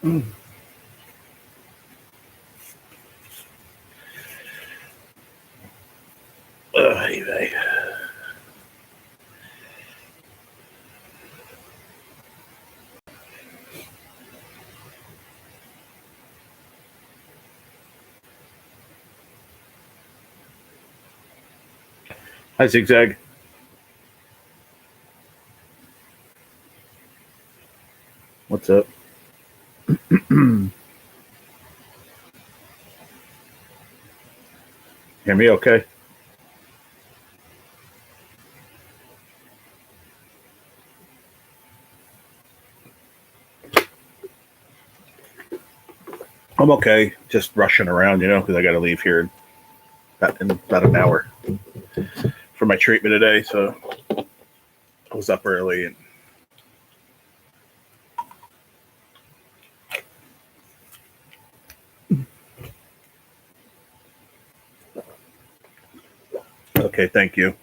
Anyway. Hi, Zigzag. What's up? Hear me okay? I'm okay. Just rushing around, because I got to leave here in about an hour for my treatment today. So I was up early and okay, thank you.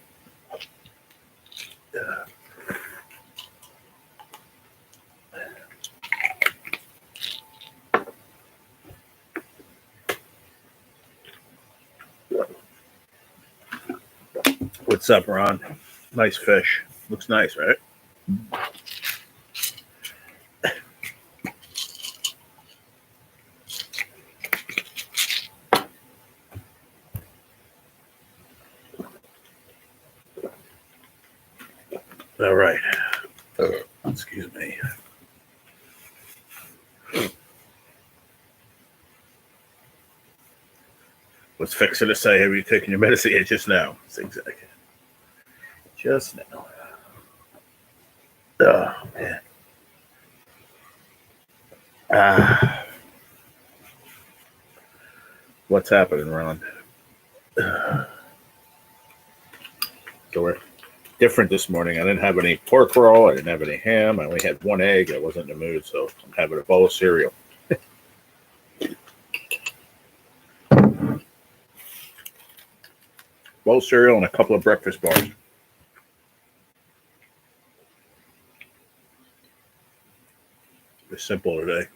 What's up, Ron? Nice fish. Looks nice, right? All right. Excuse me. Was fixing to say, have you taken your medicine yet? Just now? Zigzag. Just now. Oh, man. What's happening, Ron? So we're different this morning. I didn't have any pork roll. I didn't have any ham. I only had one egg. I wasn't in the mood, so I'm having a bowl of cereal. Bowl of cereal and a couple of breakfast bars. It's simple today.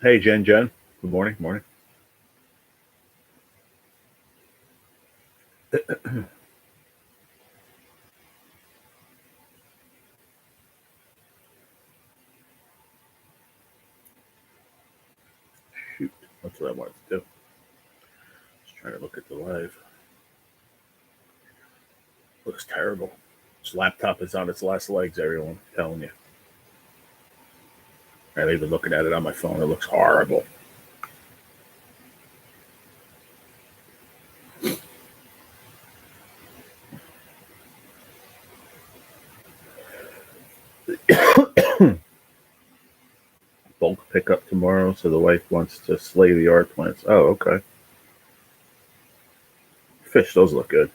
Hey, Jen. Good morning. Morning. Shoot. That's what I wanted to do. Just trying to look at the live. Looks terrible. This laptop is on its last legs, everyone. I'm telling you. I'm even looking at it on my phone. It looks horrible. Bulk pickup tomorrow, so the wife wants to slay the yard plants. Oh, okay. Fish, those look good.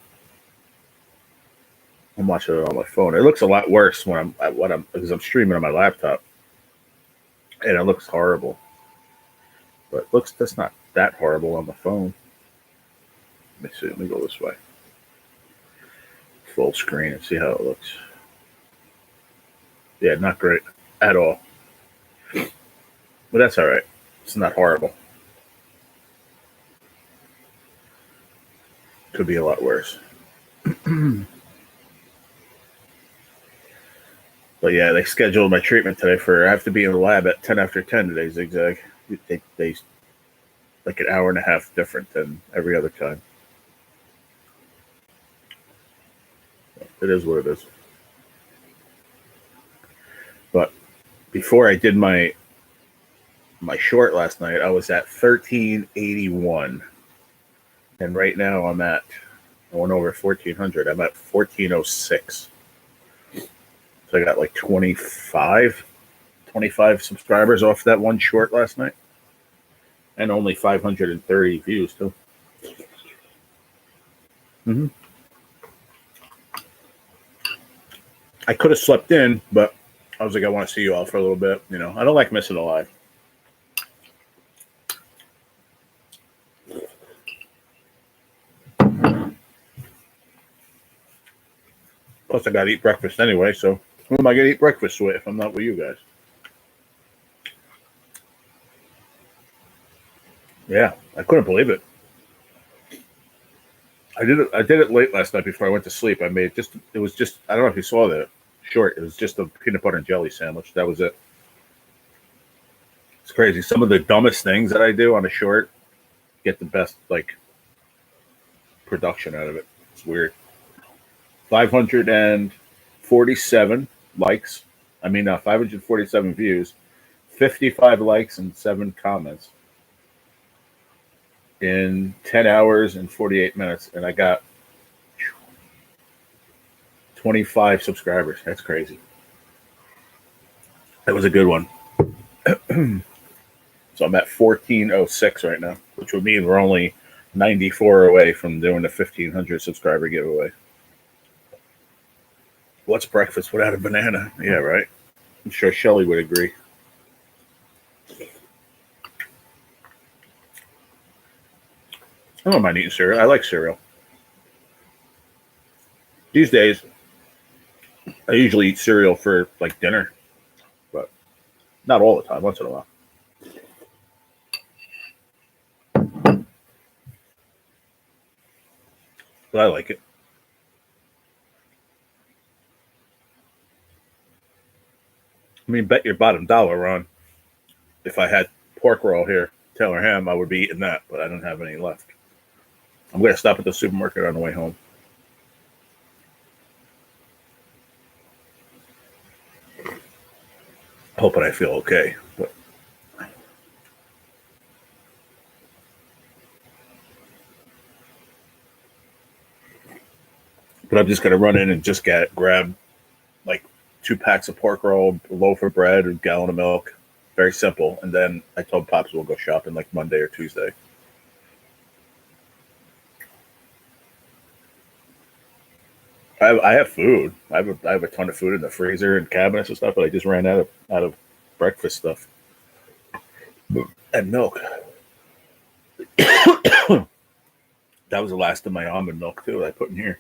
I'm watching it on my phone. It looks a lot worse because I'm streaming on my laptop, and it looks horrible. But that's not that horrible on the phone. Let me see. Let me go this way. Full screen and see how it looks. Yeah, not great at all. But that's all right. It's not horrible. Could be a lot worse. But yeah, they scheduled my treatment today I have to be in the lab at 10 after 10 today, Zigzag. They like an hour and a half different than every other time. It is what it is. But before I did my short last night, I was at 1381. And right now I went over 1400. I'm at 1406. So I got like 25 subscribers off that one short last night. And only 530 views, too. Mm-hmm. I could have slept in, but I was like, I want to see you all for a little bit. I don't like missing a live. Plus, Plus, I got to eat breakfast anyway, so who am I going to eat breakfast with if I'm not with you guys? Yeah, I couldn't believe it. I did it late last night before I went to sleep. I made it was just, I don't know if you saw the short. It was just a peanut butter and jelly sandwich. That was it. It's crazy. Some of the dumbest things that I do on a short get the best like production out of it. It's weird. 547 likes. 547 views, 55 likes, and 7 comments in 10 hours and 48 minutes. And I got 25 subscribers. That's crazy. That was a good one. So I'm at 1406 right now, which would mean we're only 94 away from doing the 1500 subscriber giveaway. What's breakfast without a banana? Yeah, right. I'm sure Shelly would agree. I don't mind eating cereal. I like cereal. These days, I usually eat cereal for like dinner, but not all the time. Once in a while. But I like it. Bet your bottom dollar, Ron. If I had pork roll here, Taylor ham, I would be eating that, but I don't have any left. I'm going to stop at the supermarket on the way home. Hoping I feel okay. But I'm just going to run in and just grab like 2 packs of pork roll, a loaf of bread, a gallon of milk. Very simple. And then I told Pops we'll go shopping like Monday or Tuesday. I have food. I have a ton of food in the freezer and cabinets and stuff, but I just ran out of breakfast stuff and milk. That was the last of my almond milk too that I put in here.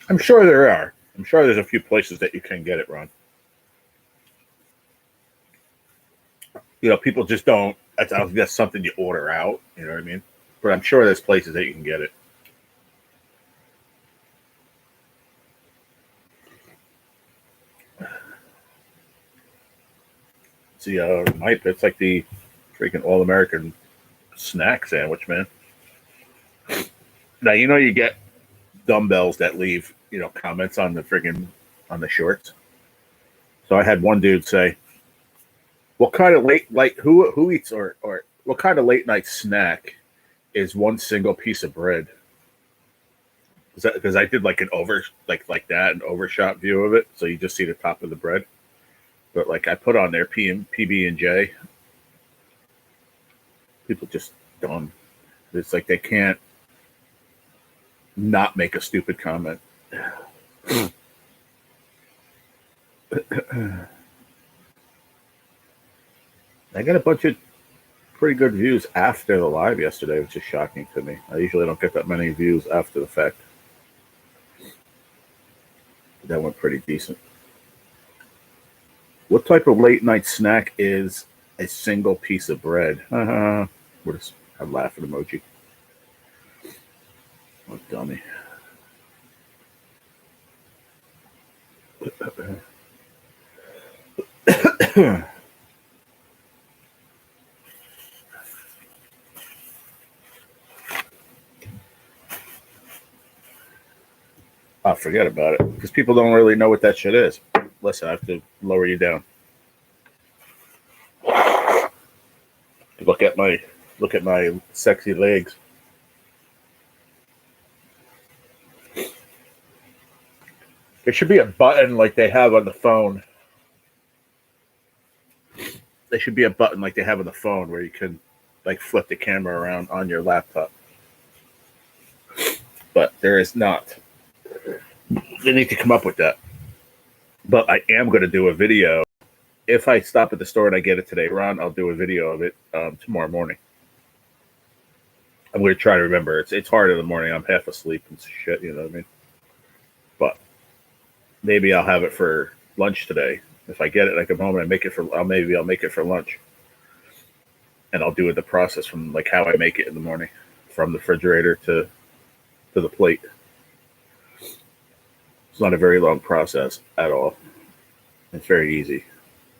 I'm sure there are. I'm sure there's a few places that you can get it, Ron. People just don't. I don't think that's something you order out. You know what I mean? But I'm sure there's places that you can get it. See, it's like the freaking all-American snack sandwich, man. Now you get dumbbells that leave comments on the shorts. So I had one dude say, "What kind of who eats or what kind of late night snack is one single piece of bread?" Because I did like an an overshot view of it, so you just see the top of the bread. But like I put on there PB and J. People just dumb. It's like they can't not make a stupid comment. I got a bunch of pretty good views after the live yesterday, which is shocking to me. I usually don't get that many views after the fact. That went pretty decent. What type of late night snack is a single piece of bread? What is a laughing emoji? What dummy. Oh, forget about it. Because people don't really know what that shit is. Listen, I have to lower you down. Look at my sexy legs. There should be a button like they have on the phone. There should be a button like they have on the phone where you can like flip the camera around on your laptop. But there is not. They need to come up with that. But I am going to do a video. If I stop at the store and I get it today, Ron, I'll do a video of it tomorrow morning. I'm going to try to remember. It's hard in the morning. I'm half asleep and shit, you know what I mean? But maybe I'll have it for lunch today. If I get it, I come home and I make it for. Maybe I'll make it for lunch, and I'll do it the process from like how I make it in the morning, from the refrigerator to the plate. It's not a very long process at all. It's very easy,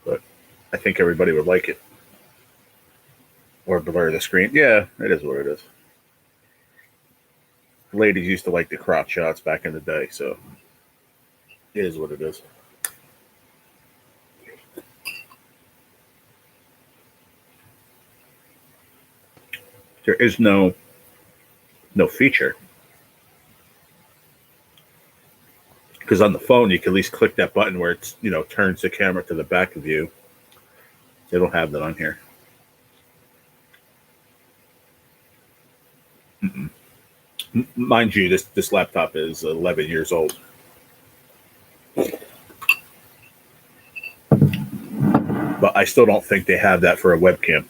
but I think everybody would like it. Or blur the screen. Yeah, it is what it is. Ladies used to like the crotch shots back in the day, so it is what it is. There is no feature. Because on the phone, you can at least click that button where it's, turns the camera to the back of you. They don't have that on here. Mind you, this laptop is 11 years old. But I still don't think they have that for a webcam.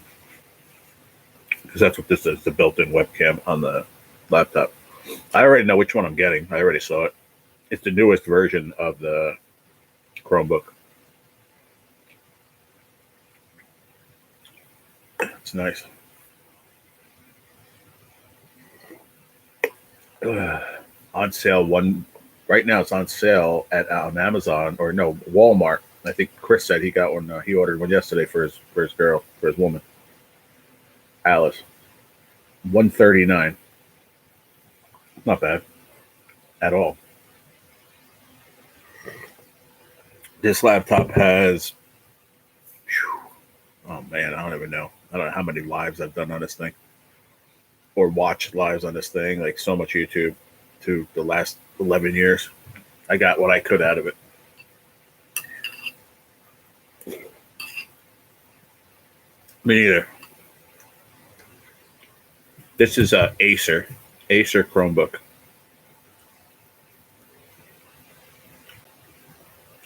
Because that's what this is, the built-in webcam on the laptop. I already know which one I'm getting. I already saw it. It's the newest version of the Chromebook. It's nice. On sale right now. It's on sale on Amazon or no Walmart. I think Chris said he got one. He ordered one yesterday for his girl, for his woman, Alice. $139. Not bad at all. This laptop has, oh man, I don't even know. I don't know how many lives I've done on this thing or watched lives on this thing, like so much YouTube to the last 11 years. I got what I could out of it. Me neither. This is a Acer Chromebook.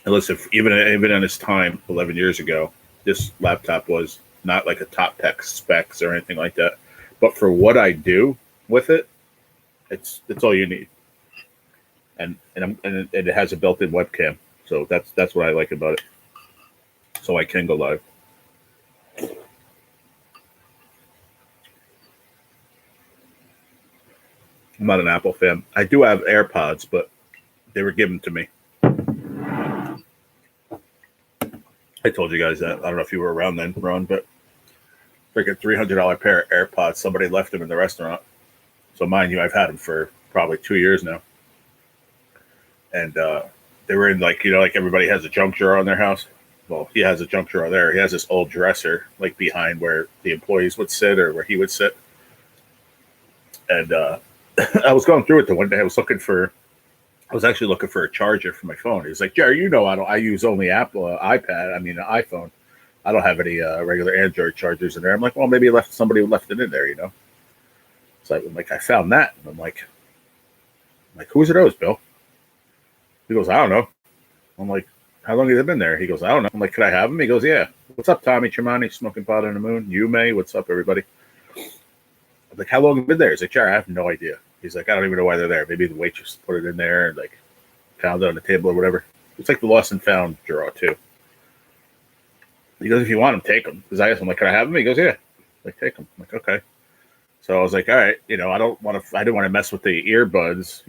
And listen, even in its time, 11 years ago, this laptop was not like a top tech specs or anything like that. But for what I do with it, it's all you need. And it has a built-in webcam, so that's what I like about it. So I can go live. I'm not an Apple fan. I do have AirPods, but they were given to me. I told you guys that. I don't know if you were around then, Ron, but freaking $300 pair of AirPods. Somebody left them in the restaurant. So mind you, I've had them for probably 2 years now. And they were in like everybody has a junk drawer on their house. Well, he has a junk drawer there. He has this old dresser like behind where the employees would sit or where he would sit. And I was going through it the one day. I was actually looking for a charger for my phone. He's like, Jerry, I use only Apple iPhone. I don't have any regular Android chargers in there. I'm like, well, maybe somebody left it in there, So I'm like, I found that. And I'm like, whose are those, Bill? He goes, I don't know. I'm like, how long have they been there? He goes, I don't know. I'm like, could I have them? He goes, yeah. What's up, Tommy Chimani, Smoking Pot on the Moon? You May, what's up, everybody? I'm like, how long have you been there? He's like, Jerry, I have no idea. He's like, I don't even know why they're there. Maybe the waitress put it in there and like found it on the table or whatever. It's like the lost and found drawer too. He goes, if you want them, take them. Because I asked him, like, can I have them? He goes, yeah. Like, take them. I'm like, okay. So I was like, all right, I didn't want to mess with the earbuds,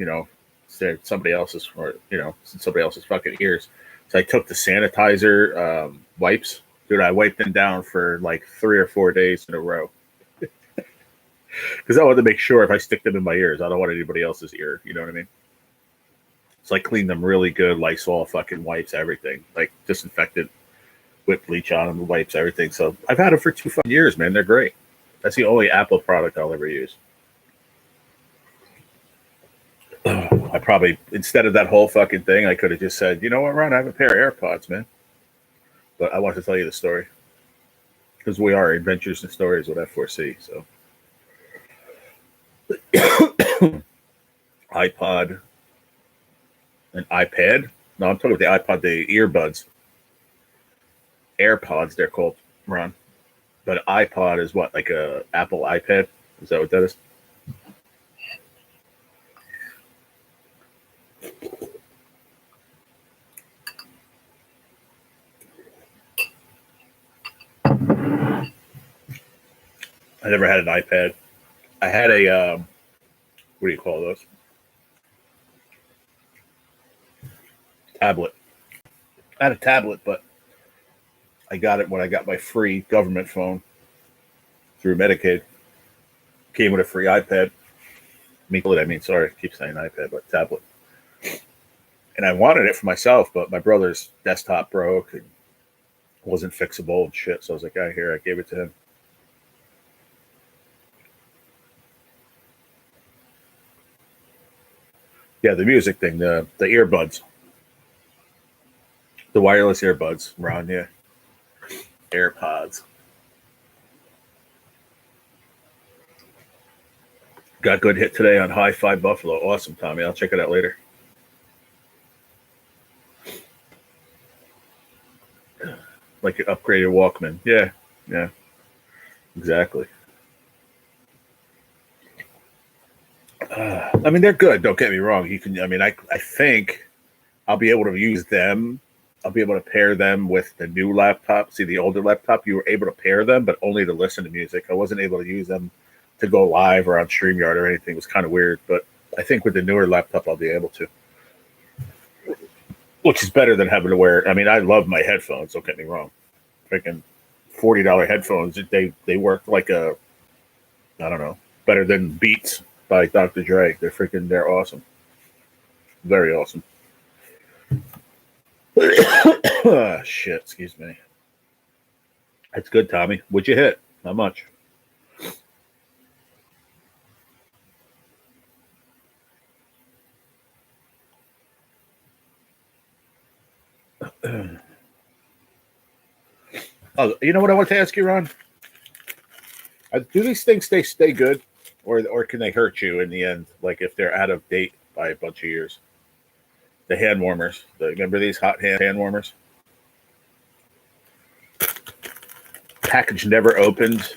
somebody else's fucking ears. So I took the sanitizer wipes. Dude, I wiped them down for like 3 or 4 days in a row. Because I wanted to make sure if I stick them in my ears, I don't want anybody else's ear. You know what I mean? So I cleaned them really good, Lysol fucking wipes, everything. Like disinfectant, whip bleach on them, wipes, everything. So I've had them for 2 years, man. They're great. That's the only Apple product I'll ever use. I probably, instead of that whole fucking thing, I could have just said, you know what, Ron, I have a pair of AirPods, man. But I want to tell you the story. Because we are adventures and stories with F4C, so. iPod, An iPad? No, I'm talking about the iPod, the earbuds. AirPods, they're called, Ron. But iPod is what, like a Apple iPad? Is that what that is? I never had an iPad. I had a what do you call those? Tablet. I had a tablet, but I got it when I got my free government phone through Medicaid. Came with a free iPad. I mean, sorry, I keep saying iPad, but tablet. And I wanted it for myself, but my brother's desktop broke and wasn't fixable and shit. So I was like, "Ah, here." I gave it to him. Yeah, the music thing, the earbuds, the wireless earbuds, Ron. Yeah, AirPods. Got good hit today on Hi-Fi Buffalo. Awesome, Tommy. I'll check it out later. Like an upgraded Walkman. Yeah, yeah, exactly. I mean, they're good. Don't get me wrong. You can. I mean, I think I'll be able to use them. I'll be able to pair them with the new laptop. See, the older laptop, you were able to pair them, but only to listen to music. I wasn't able to use them to go live or on StreamYard or anything. It was kind of weird, but I think with the newer laptop, I'll be able to, which is better than having to wear. I mean, I love my headphones. Don't get me wrong. Freaking $40 headphones. They work like a, I don't know, better than Beats by Dr. Dre. They're awesome. Very awesome. Shit, excuse me. That's good, Tommy. What'd you hit? How much? Oh, you know what I want to ask you, Ron? Do these things stay good, or can they hurt you in the end? Like if they're out of date by a bunch of years? The hand warmers. Remember these hot hand warmers? Package never opened,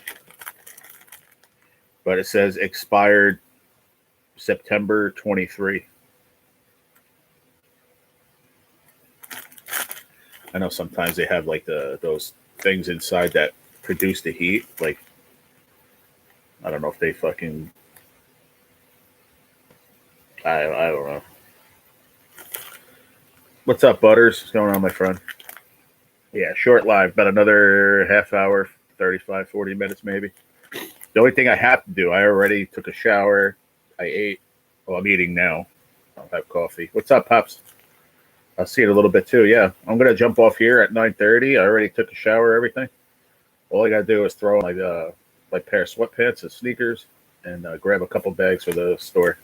but it says expired September 23. I know sometimes they have like those things inside that produce the heat. Like I don't know if they fucking. I don't know. What's up, Butters? What's going on, my friend? Yeah, short live, about another half hour, 35, 40 minutes maybe. The only thing I have to do, I already took a shower. I ate. Well, I'm eating now. I'll have coffee. What's up, Pops? I'll see it a little bit too. Yeah, I'm gonna jump off here at 9:30. I already took a shower, everything. All I gotta do is throw on my pair of sweatpants and sneakers and grab a couple bags for the store.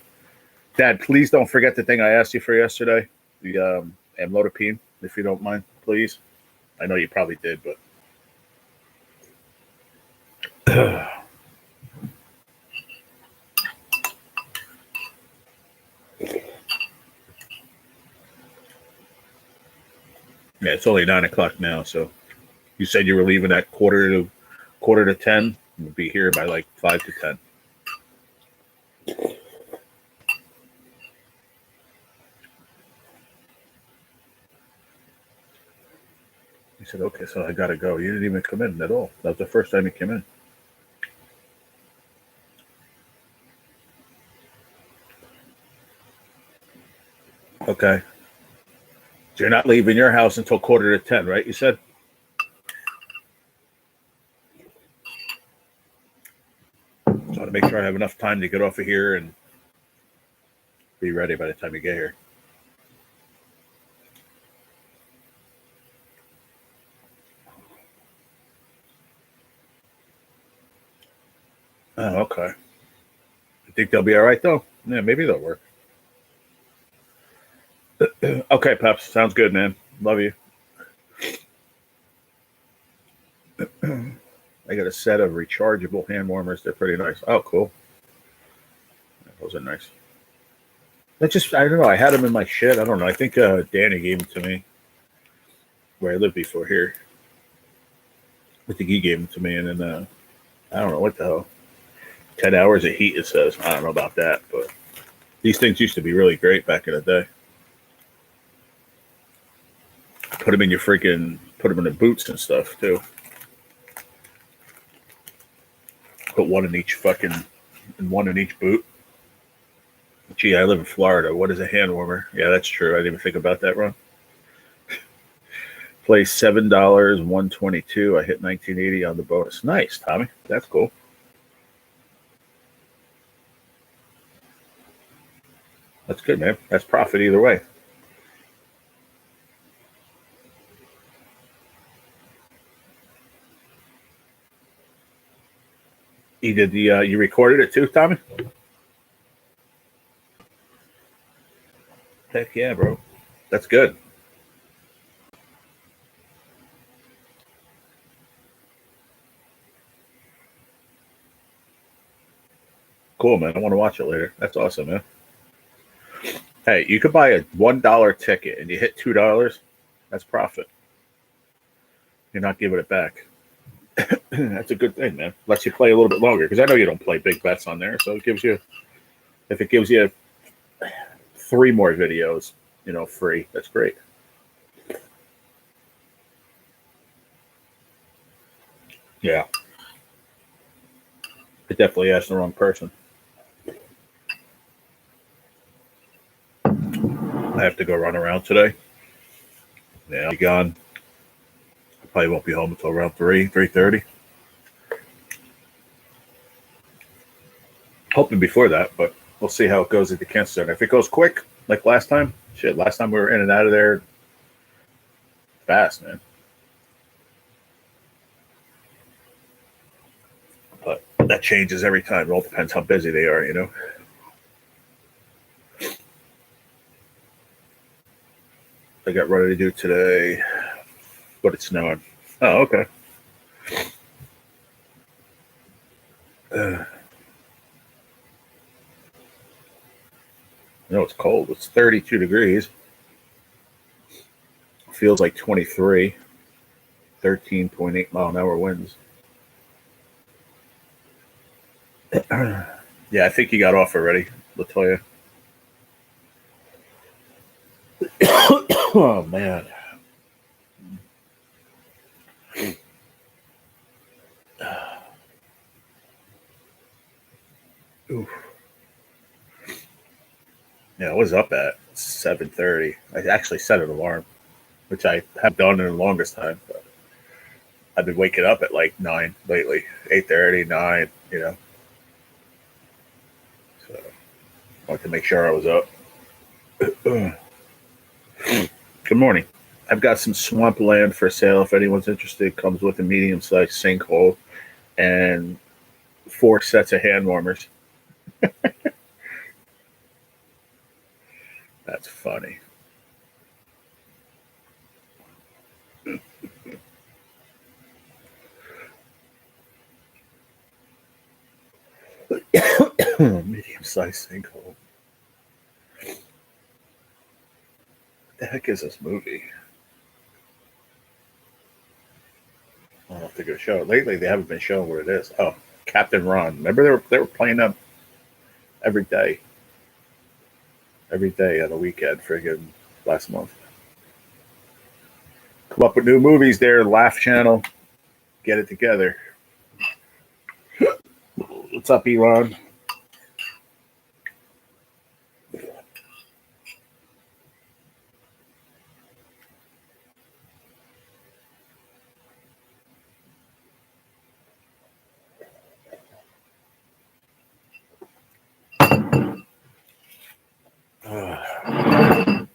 Dad, please don't forget the thing I asked you for yesterday, the amlodipine, if you don't mind, please. I know you probably did, but yeah, it's only 9 o'clock now. So you said you were leaving at quarter to 10. We'll be here by like 5 to 10. He said, "Okay, so I gotta go." You didn't even come in at all. That was the first time you came in. Okay, so you're not leaving your house until quarter to 10, right? You said. So I want to make sure I have enough time to get off of here and be ready by the time you get here. Oh, okay. I think they'll be all right though. Yeah, maybe they'll work. Okay, Peps. Sounds good, man. Love you. I got a set of rechargeable hand warmers. They're pretty nice. Oh, cool. Those are nice. I don't know. I had them in my shit. I don't know. I think Danny gave them to me where I lived before here. I think he gave them to me, and then I don't know what the hell. 10 hours of heat, it says. I don't know about that, but these things used to be really great back in the day. Put them in put them in the boots and stuff, too. Put one in each boot. Gee, I live in Florida. What is a hand warmer? Yeah, that's true. I didn't even think about that, Ron. Play $7, 122. I hit 1980 on the bonus. Nice, Tommy. That's cool. That's good, man. That's profit either way. You did you recorded it too, Tommy? Heck yeah, bro. That's good. Cool, man. I want to watch it later. That's awesome, man. Hey, you could buy a $1 ticket and you hit $2. That's profit. You're not giving it back. That's a good thing, man. Lets you play a little bit longer because I know you don't play big bets on there. So if it gives you 3 more videos, free, that's great. Yeah. I definitely asked the wrong person. I have to go run around today. Yeah, I'll be gone. I probably won't be home until around 3:30. Hoping before that, but we'll see how it goes at the cancer center. If it goes quick, like last time, last time we were in and out of there fast, man. But that changes every time. It all depends how busy they are. I got ready to do today, but it's snowing. Oh, okay. It's cold. It's 32 degrees. Feels like 23. 13.8 mile an hour winds. Yeah, I think he got off already, Latoya. Oh, man. Oof. Yeah, I was up at 7:30. I actually set an alarm, which I have done in the longest time. But I've been waking up at like 9 lately, 8:30, 9. So I wanted to make sure I was up. Good morning. I've got some swamp land for sale. If anyone's interested, it comes with a medium-sized sinkhole and 4 sets of hand warmers. That's funny. Medium-sized sinkhole. What the heck is this movie? I don't know if they're going to show it. Lately, they haven't been showing what it is. Oh, Captain Ron. Remember they were playing them every day on the weekend, friggin' last month. Come up with new movies there, Laugh Channel. Get it together. What's up, Elon?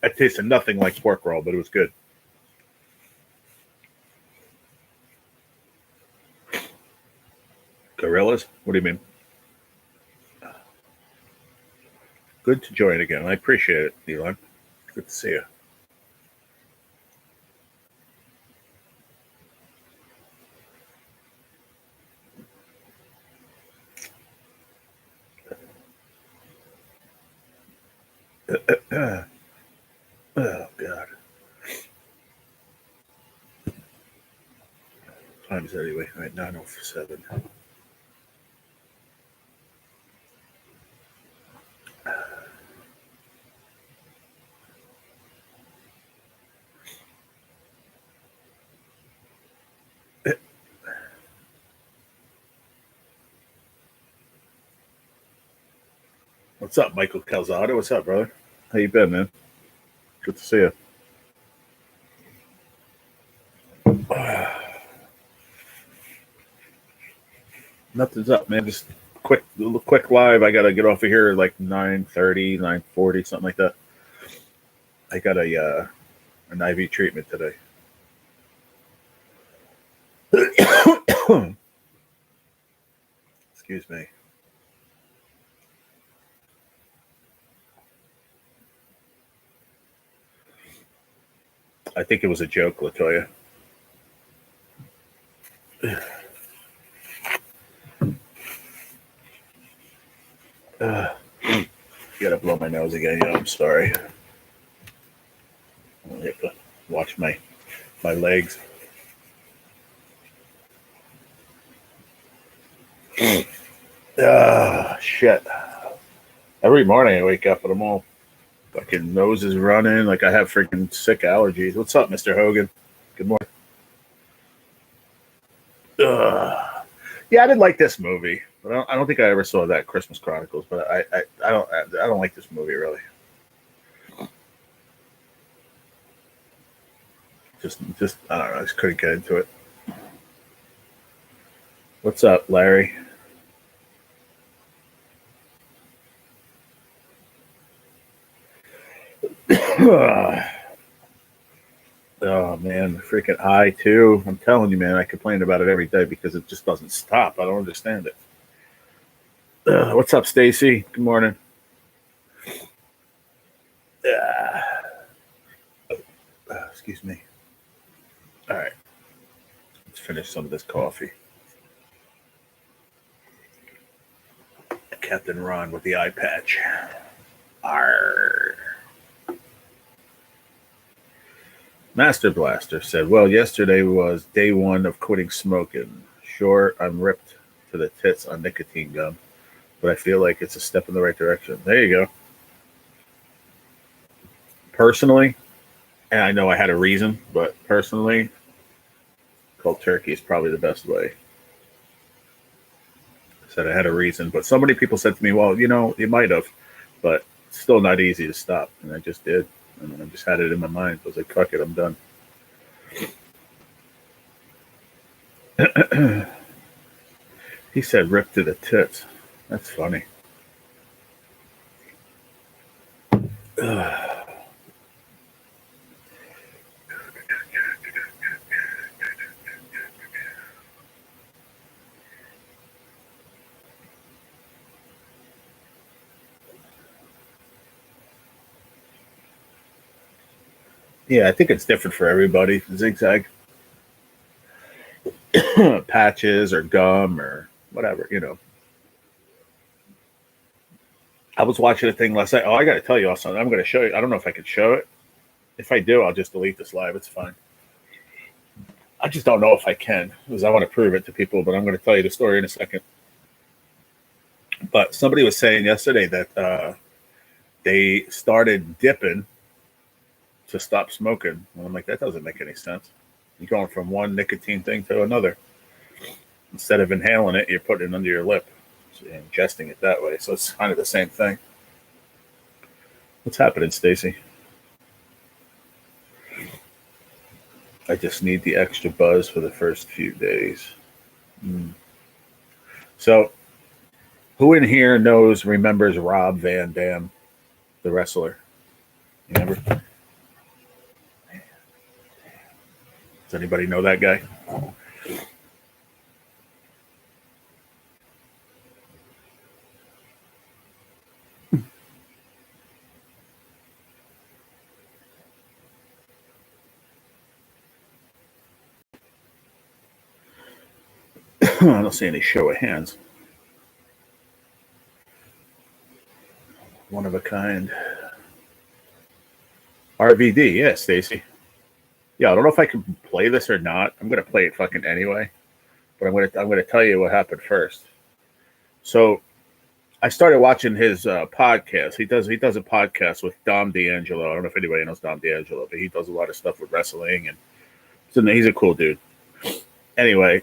That tasted nothing like pork roll, but it was good. Gorillas? What do you mean? Good to join again. I appreciate it, Elon. Good to see you. time is it anyway? All right, 9:07. What's up, Michael Calzado? What's up, brother? How you been, man? Good to see you. Nothing's up, man. Just quick live. I gotta get off of here like 9:30, 9:40, something like that. I got an IV treatment today. Excuse me. I think it was a joke, Latoya. You gotta blow my nose again. Yeah, I'm sorry. I have to watch my legs. Shit. Every morning I wake up and I'm all fucking nose is running like I have freaking sick allergies. What's up, Mr. Hogan? Good morning. Yeah, I didn't like this movie, but I don't think I ever saw that Christmas Chronicles. But I don't like this movie really. Just I don't know. I just couldn't get into it. What's up, Larry? Oh man, freaking high too. I'm telling you, man, I complain about it every day because it just doesn't stop. I don't understand it. What's up, Stacy? Good morning. Excuse me. All right, let's finish some of this coffee. Captain Ron with the eye patch. Arr. Master Blaster said, well, yesterday was day one of quitting smoking. Sure, I'm ripped to the tits on nicotine gum, but I feel like it's a step in the right direction. There you go. Personally, and I know I had a reason, but personally, cold turkey is probably the best way. I said I had a reason, but so many people said to me, well, you know, you might have, but it's still not easy to stop. And I just did. And I just had it in my mind. I was like, fuck it, I'm done. He said, rip to the tits. That's funny. Yeah, I think it's different for everybody. Zigzag patches or gum or whatever, you know. I was watching a thing last night. Oh, I got to tell you all something. I'm going to show you. I don't know if I can show it. If I do, I'll just delete this live. It's fine. I just don't know if I can because I want to prove it to people, but I'm going to tell you the story in a second. But somebody was saying yesterday that they started dipping to stop smoking. And I'm like, that doesn't make any sense. You're going from one nicotine thing to another. Instead of inhaling it, you're putting it under your lip. So you're ingesting it that way. So it's kind of the same thing. What's happening, Stacy? I just need the extra buzz for the first few days. So, who in here remembers Rob Van Dam, the wrestler? You remember? Does anybody know that guy? I don't see any show of hands. One of a kind. RVD, yeah, Stacy. Yeah, I don't know if I can play this or not. I'm gonna play it fucking anyway. but I'm gonna tell you what happened first. So I started watching his podcast. He does a podcast with Dom D'Angelo. I don't know if anybody knows Dom D'Angelo, but he does a lot of stuff with wrestling, and he's a cool dude. Anyway,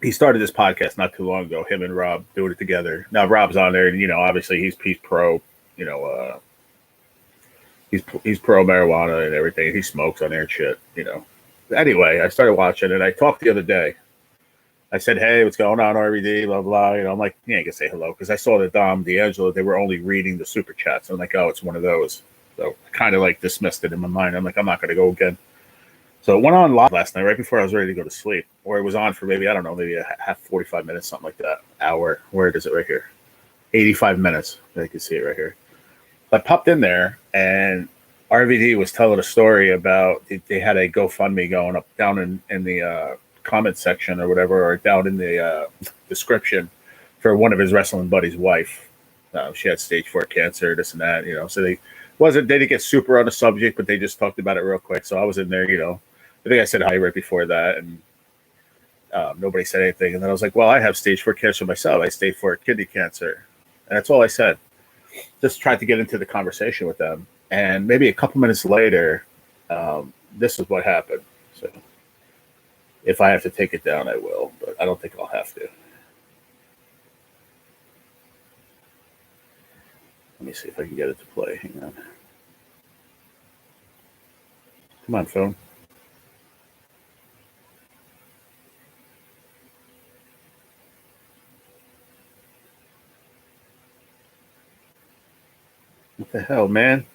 he started this podcast not too long ago. Him and Rob doing it together. Now Rob's on there, and obviously he's pro. He's pro marijuana and everything. He smokes on there and shit. Anyway, I started watching, and I talked the other day. I said, "Hey, what's going on, RVD?" Blah blah. I'm like, "Yeah, I can say hello," because I saw that Dom D'Angelo, they were only reading the super chats. I'm like, "Oh, it's one of those." So I kind of like dismissed it in my mind. I'm like, I'm not going to go again. So it went on live last night, right before I was ready to go to sleep, or it was on for maybe, I don't know, maybe a half 45 minutes, something like that. Hour. Where is it right here? 85 minutes. I can see it right here. I popped in there, and RVD was telling a story about they had a GoFundMe going up down in the comment section or whatever, or down in the description for one of his wrestling buddy's wife. She had stage 4 cancer, this and that, so they didn't get super on the subject, but they just talked about it real quick. So I was in there, I think I said hi right before that, and nobody said anything. And then I was like, well, I have stage 4 cancer myself. I stage 4 kidney cancer. And that's all I said. Just tried to get into the conversation with them. And maybe a couple minutes later, this is what happened. So if I have to take it down, I will, but I don't think I'll have to. Let me see if I can get it to play. Hang on. Come on, phone. What the hell, man?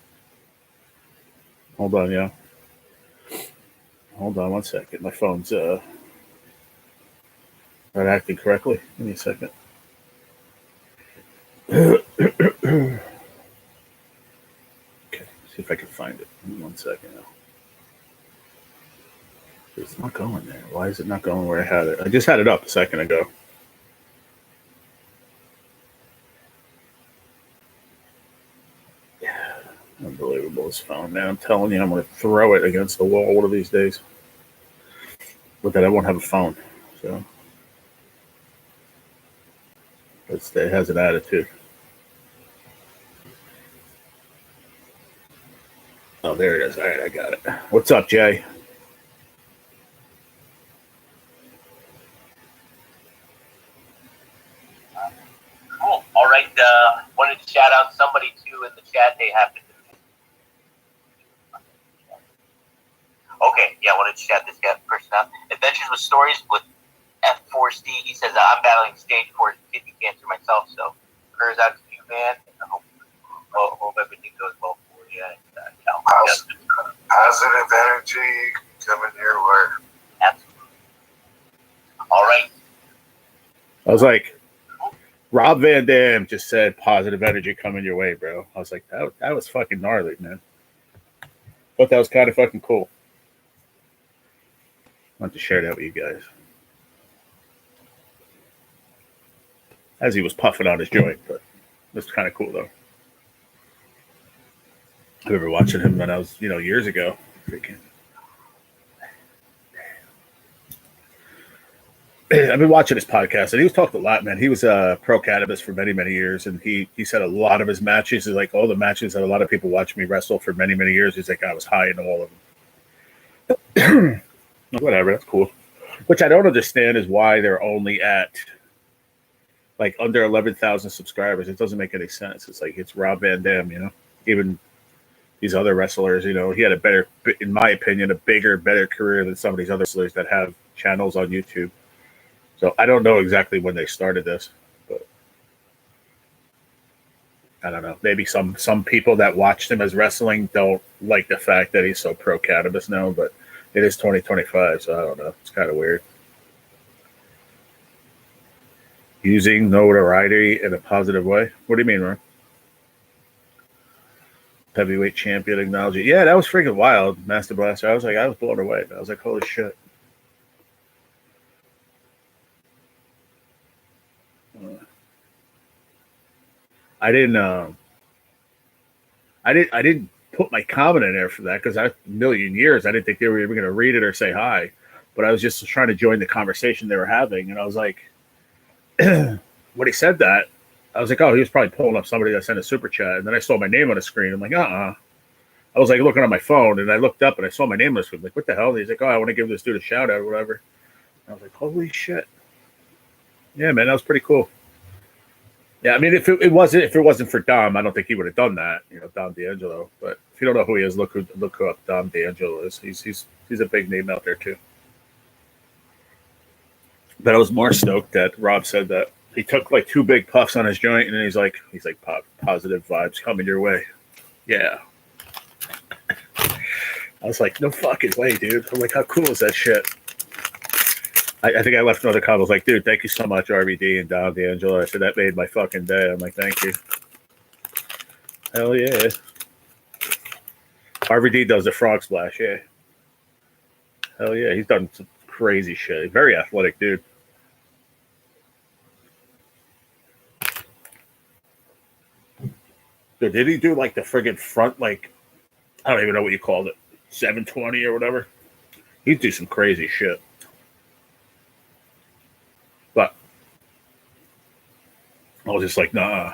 Hold on, yeah. Hold on one second. My phone's not acting correctly. Give me a second. Okay, see if I can find it. Give me 1 second now. It's not going there. Why is it not going where I had it? I just had it up a second ago. Yeah, unbelievable, this phone, man. I'm telling you, I'm going to throw it against the wall one of these days. But then I won't have a phone. So it has an attitude. Oh, there it is. All right, I got it. What's up, Jay? Cool. All right. Wanted to shout out somebody too in the chat. They happened to. Okay, yeah, I wanted to shout this guy person out. Adventures with Stories with F4C. He says, I'm battling stage 4 kidney cancer myself, so prayers out to you, man. I hope everything goes well for you. And, positive energy coming your way. Absolutely. All right. I was like, Rob Van Dam just said positive energy coming your way, bro. I was like, that was fucking gnarly, man. Thought that was kind of fucking cool. I want to share that with you guys. As he was puffing on his joint, but it was kind of cool, though. I remember watching him when I was, years ago. Freaking. I've been watching his podcast, and he was talking a lot, man. He was pro cannabis for many, many years, and he said a lot of his matches, like all the matches that a lot of people watch me wrestle for many, many years, he's like, I was high in all of them. Whatever, that's cool. Which I don't understand is why they're only at like under 11,000 subscribers. It doesn't make any sense. It's like it's Rob Van Dam, Even these other wrestlers, he had a better, in my opinion, a bigger, better career than some of these other wrestlers that have channels on YouTube. So I don't know exactly when they started this, but I don't know. Maybe some people that watched him as wrestling don't like the fact that he's so pro cannabis now, but it is 2025, so I don't know. It's kind of weird. Using notoriety in a positive way? What do you mean, Ron? Heavyweight champion acknowledged. Yeah, that was freaking wild, Master Blaster. I was blown away. I was like, holy shit. I didn't put my comment in there for that because a million years I didn't think they were even going to read it or say hi. but I was just trying to join the conversation they were having, and I was like, when he said that, I was like, oh, he was probably pulling up somebody that sent a super chat, and then I saw my name on the screen. I'm like, I was like looking on my phone, and I looked up and I saw my name on the screen. I'm like, what the hell? And he's like, oh, I want to give this dude a shout out or whatever. And I was like, holy shit. Yeah, man, that was pretty cool. Yeah, I mean, if it wasn't for Dom, I don't think he would have done that. You know, Dom D'Angelo. But if you don't know who he is, look who up Dom D'Angelo is. He's a big name out there too. But I was more stoked that Rob said that he took like 2 big puffs on his joint, and then he's like positive vibes coming your way. Yeah. I was like, no fucking way, dude. I'm like, how cool is that shit? I think I left another comment. I was like, dude, thank you so much, RVD and Dom D'Angelo. I said, that made my fucking day. I'm like, thank you. Hell yeah. RVD does the frog splash, yeah. Hell yeah. He's done some crazy shit. Very athletic, dude. Dude, did he do like the friggin' front, like, I don't even know what you called it, 720 or whatever? He'd do some crazy shit. But I was just like, nah.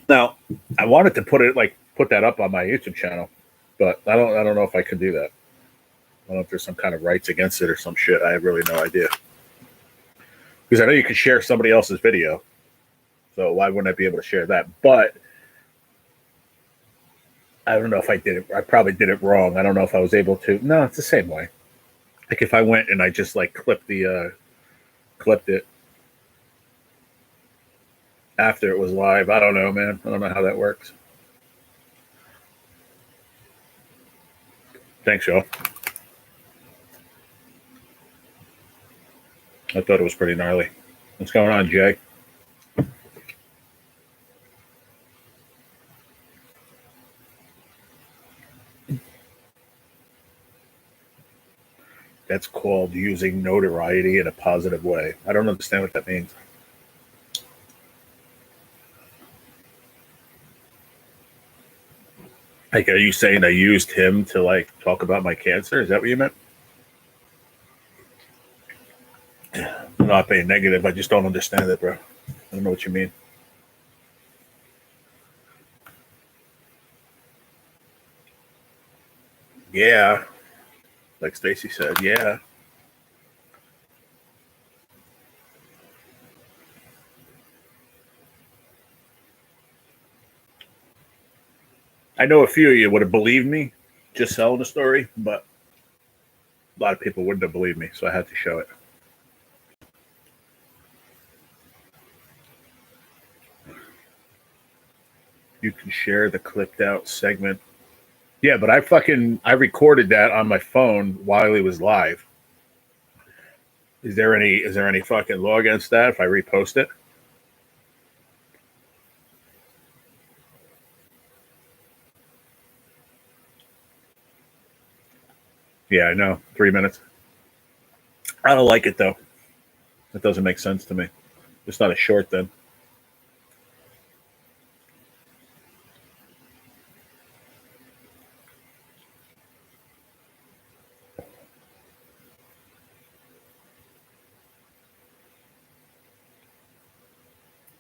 Now, I wanted to put that up on my YouTube channel, but I don't know if I can do that. I don't know if there's some kind of rights against it or some shit. I have really no idea. Because I know you can share somebody else's video. So why wouldn't I be able to share that? But I don't know if I did it. I probably did it wrong. I don't know if I was able to. No, it's the same way. Like if I went and I just like clipped it after it was live. I don't know, man. I don't know how that works. Thanks, y'all. I thought it was pretty gnarly. What's going on, Jay? That's called using notoriety in a positive way. I don't understand what that means. Like, are you saying I used him to like talk about my cancer? Is that what you meant? I'm not being negative. I just don't understand it, bro. I don't know what you mean. Yeah. Like Stacy said, yeah. I know a few of you would have believed me just selling the story, but a lot of people wouldn't have believed me, so I had to show it. You can share the clipped out segment. Yeah, but I recorded that on my phone while it was live. Is there any fucking law against that if I repost it? Yeah, I know. 3 minutes. I don't like it though. It doesn't make sense to me. It's not a short then.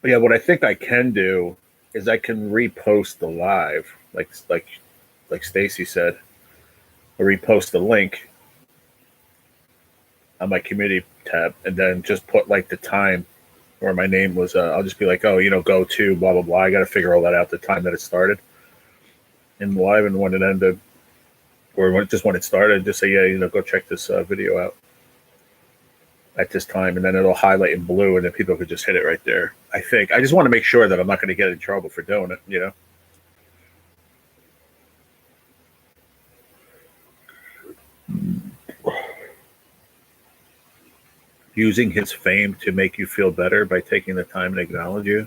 But yeah, what I think I can do is I can repost the live, like Stacy said, or repost the link on my community tab, and then just put like the time where my name was. I'll just be like, oh, go to blah blah blah. I got to figure all that out. The time that it started in live and when it ended, or when it started. Just say, yeah, go check this video out at this time, and then it'll highlight in blue, and then people could just hit it right there. I think I just want to make sure that I'm not going to get in trouble for doing it. Using his fame to make you feel better by taking the time to acknowledge you.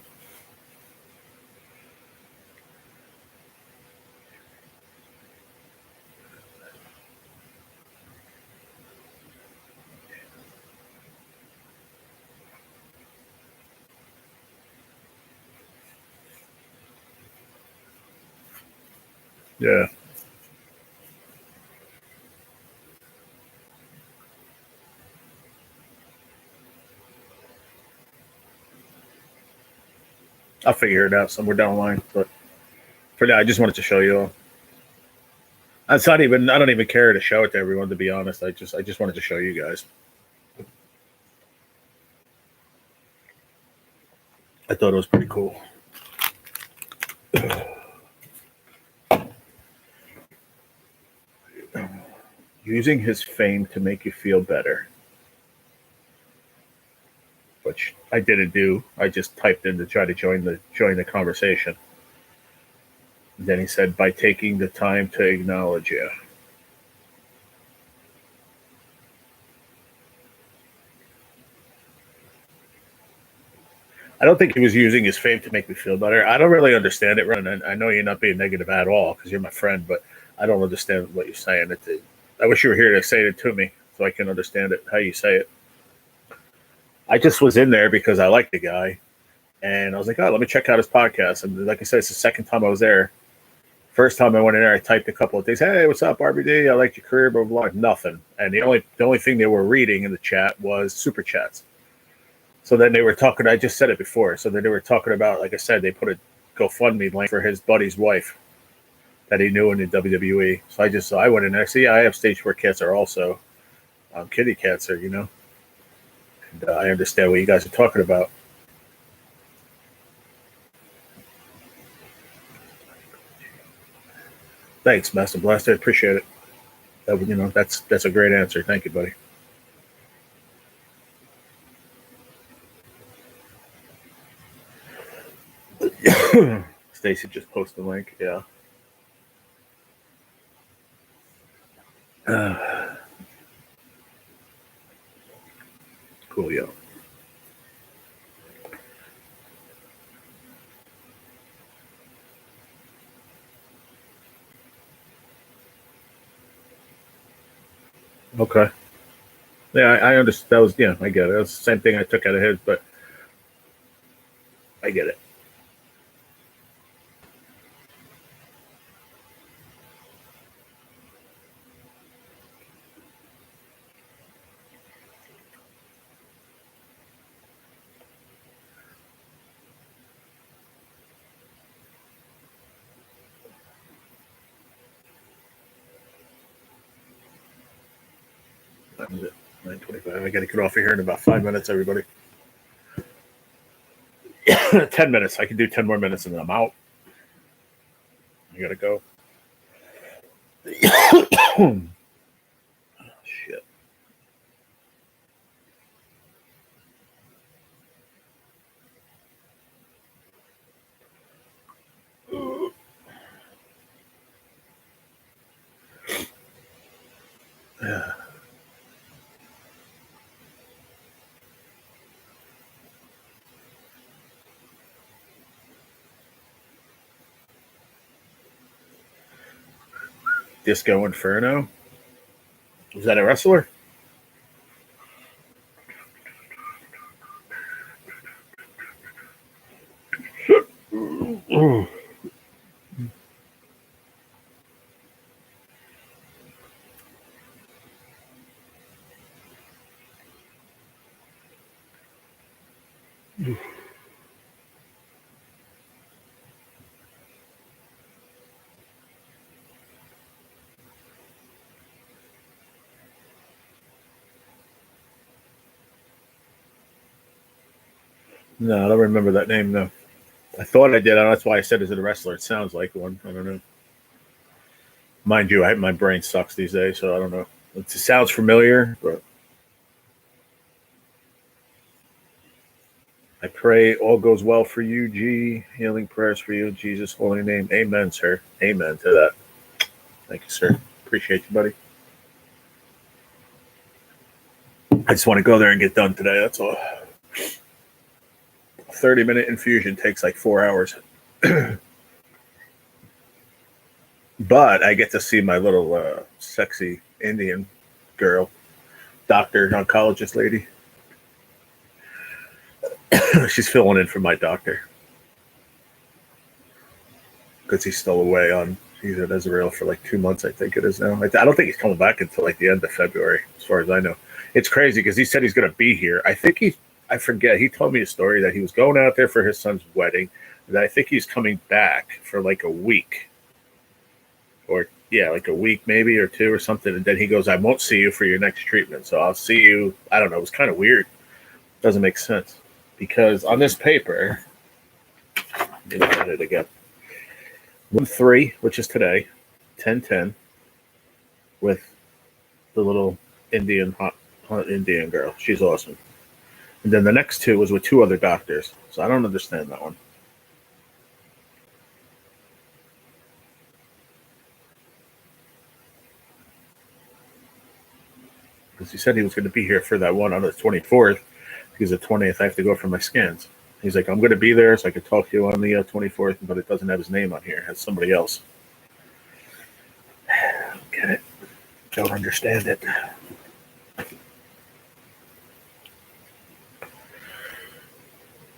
Yeah. I'll figure it out somewhere down the line. But for now, I just wanted to show you all. It's not even. I don't even care to show it to everyone. To be honest, I just wanted to show you guys. I thought it was pretty cool. Using his fame to make you feel better, which I didn't do. I just typed in to try to join the conversation. Then he said, by taking the time to acknowledge you. I don't think he was using his fame to make me feel better. I don't really understand it, Ron. I know you're not being negative at all because you're my friend, but I don't understand what you're saying. I wish you were here to say it to me so I can understand it, how you say it. I just was in there because I like the guy, and I was like, oh, let me check out his podcast. And like I said, it's the second time I was there. First time I went in there, I typed a couple of things. Hey, what's up, RBD? I liked your career, blah, blah, blah. Nothing. And the only thing they were reading in the chat was super chats. So then they were talking, I just said it before. So then they were talking about, like I said, they put a GoFundMe link for his buddy's wife that he knew in the WWE. So I went in there. See, I have stage 4 cancer also. Kidney cancer, you know. And I understand what you guys are talking about. Thanks, Master Blaster. I appreciate it. That's a great answer. Thank you, buddy. Stacy just posted a link. Yeah. Cool, yo. Okay. Yeah, I understand. That was, yeah, I get it. That's the same thing I took out of his, but I get it. That was it. 9:25. I got to get off of here in about 5 minutes, everybody. 10 minutes. I can do 10 more minutes and then I'm out. I got to go. Oh, shit. Yeah. Disco Inferno? Was that a wrestler? No, I don't remember that name, though. I thought I did. That's why I said, is it a wrestler? It sounds like one. I don't know. Mind you, my brain sucks these days, so I don't know. It sounds familiar, but I pray all goes well for you, G. Healing prayers for you in Jesus' holy name. Amen, sir. Amen to that. Thank you, sir. Appreciate you, buddy. I just want to go there and get done today. That's all. 30-minute infusion takes like 4 hours. But I get to see my little sexy Indian girl, doctor, oncologist lady. She's filling in for my doctor because he's still away he's in Israel for like 2 months, I think it is now. I don't think he's coming back until like the end of February, as far as I know. It's crazy because he said he's going to be here. I forget. He told me a story that he was going out there for his son's wedding. And I think he's coming back for like a week. Or, yeah, like a week maybe or two or something. And then he goes, I won't see you for your next treatment. So I'll see you. I don't know. It was kind of weird. Doesn't make sense. Because on this paper, let me look at it again. 1-3, which is today, 10-10, with the little Indian hot Indian girl. She's awesome. And then the next two was with two other doctors. So I don't understand that one. Because he said he was going to be here for that one on the 24th. Because the 20th, I have to go for my scans. He's like, I'm going to be there so I could talk to you on the 24th, but it doesn't have his name on here. It has somebody else. Get it? Don't understand it.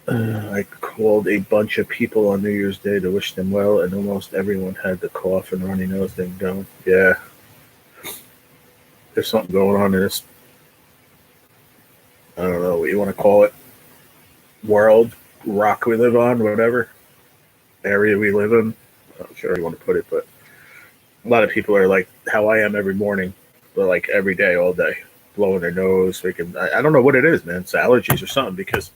I called a bunch of people on New Year's Day to wish them well, and almost everyone had the cough and runny nose thing going. Yeah. There's something going on in this, I don't know what you want to call it, world, rock we live on, whatever, area we live in. I'm not sure how you want to put it, but a lot of people are like how I am every morning, but like every day, all day, blowing their nose. I don't know what it is, man. It's allergies or something, because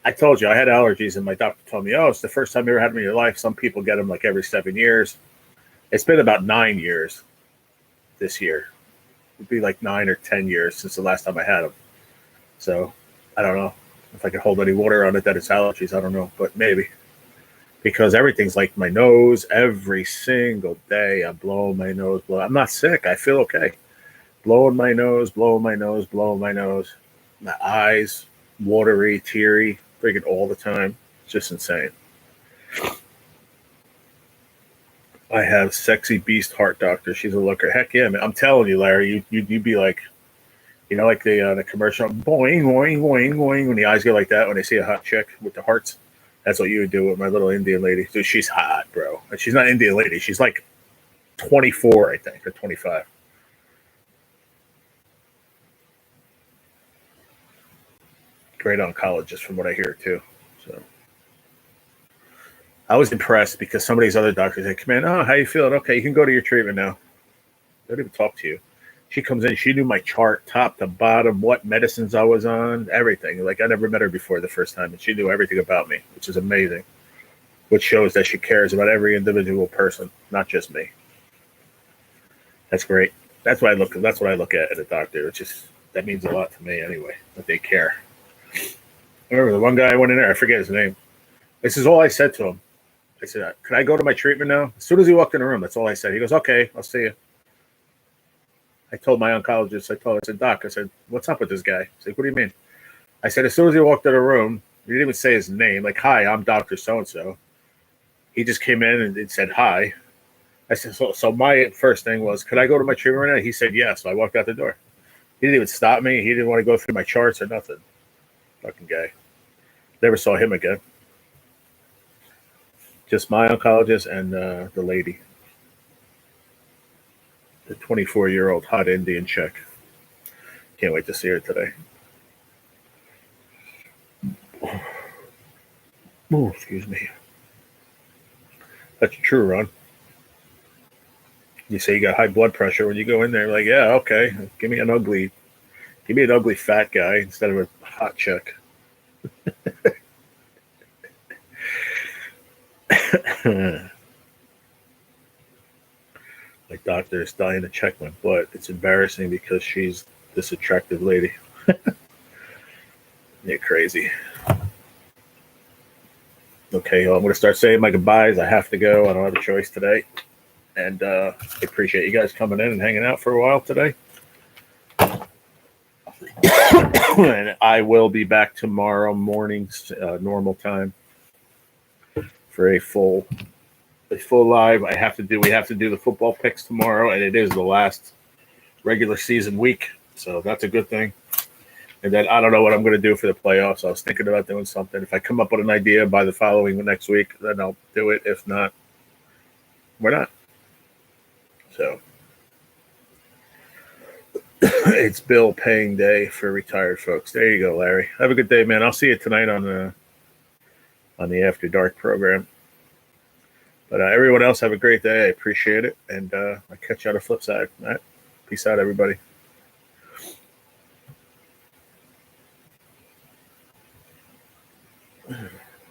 I told you I had allergies, and my doctor told me, oh, it's the first time you ever had them in your life. Some people get them like every 7 years. It's been about 9 years this year. It'd be like 9 or 10 years since the last time I had them. So I don't know if I can hold any water on it that it's allergies. I don't know, but maybe. Because everything's like my nose every single day. I'm blowing my nose. I'm not sick. I feel okay. Blowing my nose, blowing my nose, blowing my nose. My eyes, watery, teary, freaking all the time. It's just insane. I have sexy beast heart doctor. She's a looker. Heck yeah, man. I'm telling you, Larry, you'd be like, you know, like the commercial, boing, boing, boing, boing, when the eyes go like that when they see a hot chick with the hearts. That's what you would do with my little Indian lady. Dude, she's hot, bro. And she's not an Indian lady. She's like 24, I think, or 25. Great oncologist from what I hear, too. So I was impressed because some of these other doctors, they come in, oh, how you feeling? Okay, you can go to your treatment now. They don't even talk to you. She comes in, she knew my chart, top to bottom, what medicines I was on, everything. Like, I never met her before the first time, and she knew everything about me, which is amazing. Which shows that she cares about every individual person, not just me. That's great. That's what I look at a doctor. It's just, that means a lot to me anyway, that they care. I remember the one guy I went in there, I forget his name. This is all I said to him. I said, can I go to my treatment now? As soon as he walked in the room, that's all I said. He goes, okay, I'll see you. I told my oncologist, I said, Doc, I said, what's up with this guy? He's like, what do you mean? I said, as soon as he walked in the room, he didn't even say his name. Like, hi, I'm Dr. So-and-so. He just came in and said, hi. I said, so my first thing was, could I go to my treatment right now? He said, yes. So I walked out the door. He didn't even stop me. He didn't want to go through my charts or nothing. Fucking guy. Never saw him again. Just my oncologist and the lady. The 24-year-old hot Indian chick. Can't wait to see her today. Oh, excuse me. That's true, Ron. You say you got high blood pressure when you go in there. Like, yeah, okay. Give me an ugly fat guy instead of a hot chick. My doctor is dying to check my butt. It's embarrassing because she's this attractive lady. You're crazy. Okay, well, I'm going to start saying my goodbyes. I have to go. I don't have a choice today. And I appreciate you guys coming in and hanging out for a while today. And I will be back tomorrow morning, normal time, for a full live. We have to do the football picks tomorrow, and it is the last regular season week, so that's a good thing. And then I don't know what I'm going to do for the playoffs. I was thinking about doing something. If I come up with an idea by the next week, then I'll do it. If not, we're not. So it's bill paying day for retired folks. There you go, Larry. Have a good day, man. I'll see you tonight on on the After Dark program. But everyone else have a great day. I appreciate it. And I'll catch you on the flip side. All right. Peace out, everybody.